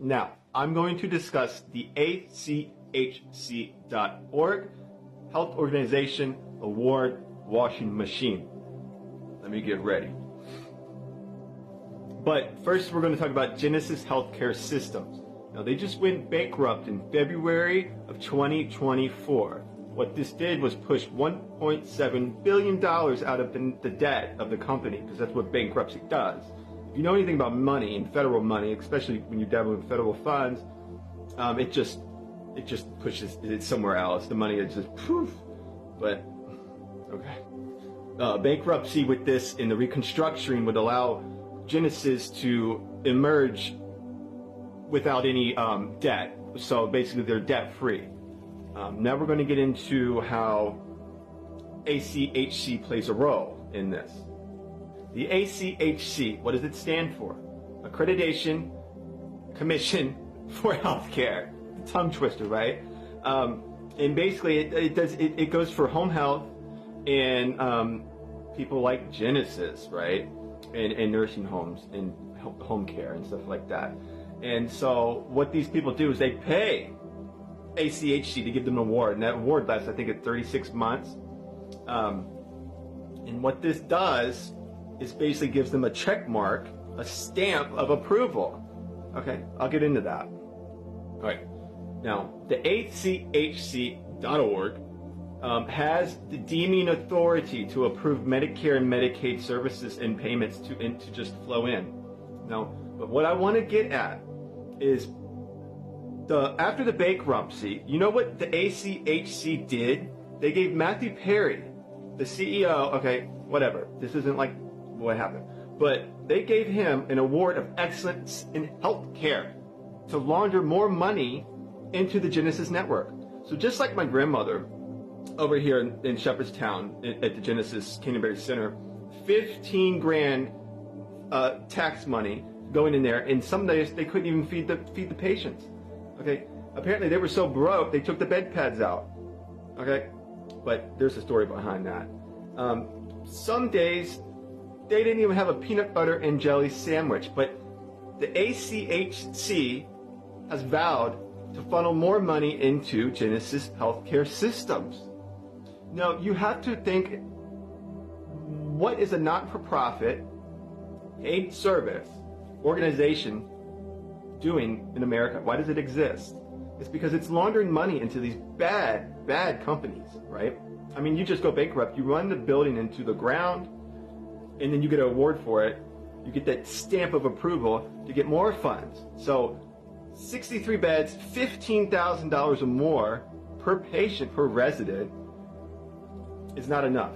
Now, I'm going to discuss the ACHC.org Health Organization Award Washing Machine. Let me get ready. But first, we're going to talk about Genesis Healthcare Systems. Now, they just went bankrupt in February of 2024. What this did was push $1.7 billion out of the debt of the company, because that's what bankruptcy does. If you know anything about money and federal money, especially when you're dabbling with federal funds, it just pushes it somewhere else. The money is just poof. But okay, bankruptcy with this in the reconstruction would allow Genesis to emerge without any debt. So basically, they're debt free. Now we're going to get into how ACHC plays a role in this. The ACHC, what does it stand for? Accreditation Commission for Healthcare. Tongue twister, right? And basically, it goes for home health and people like Genesis, right? And nursing homes and home care and stuff like that. And so what these people do is they pay ACHC to give them an award, and that award lasts, I think, at 36 months. And what this does is basically gives them a check mark, a stamp of approval. Okay, I'll get into that. All right. Now, the ACHC.org has the deeming authority to approve Medicare and Medicaid services and payments to just flow in. Now, but what I want to get at is after the bankruptcy, you know what the ACHC did? They gave Matthew Perry, the CEO, okay, whatever. This isn't like what happened. But they gave him an award of excellence in healthcare to launder more money into the Genesis network. So just like my grandmother over here in Shepherdstown at the Genesis Canterbury Center, 15 grand tax money going in there, and some days they couldn't even feed the patients. Okay, apparently they were so broke they took the bed pads out. Okay, but there's a story behind that. Some days they didn't even have a peanut butter and jelly sandwich, but the ACHC has vowed to funnel more money into Genesis Healthcare Systems. Now, you have to think, what is a not-for-profit, paid service organization doing in America? Why does it exist? It's because it's laundering money into these bad companies, right? I mean, you just go bankrupt, you run the building into the ground, and then you get an award for it. You get that stamp of approval to get more funds. So 63 beds, $15,000 or more per patient, per resident, is not enough.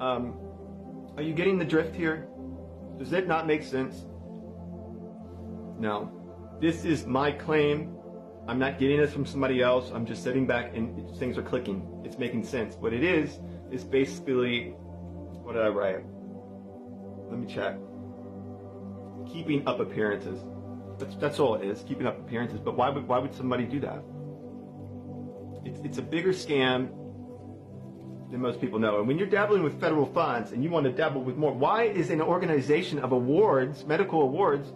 Are you getting the drift here? Does it not make sense? No. This is my claim. I'm not getting this from somebody else. I'm just sitting back and things are clicking. It's making sense. What it is basically, what did I write? Let me check. Keeping up appearances. That's all it is, keeping up appearances. But why would somebody do that? It's a bigger scam than most people know. And when you're dabbling with federal funds and you want to dabble with more, why is an organization of awards, medical awards,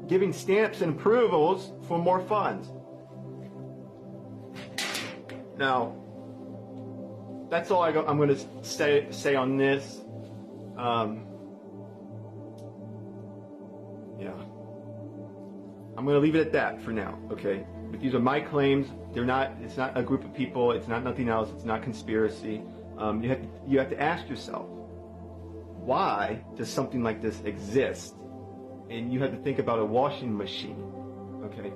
giving stamps and approvals for more funds? Now, that's all I'm going to say on this. Yeah. I'm going to leave it at that for now, okay? But these are my claims. It's not a group of people. It's not nothing else. It's not conspiracy. You have to ask yourself, why does something like this exist? And you have to think about a washing machine, okay?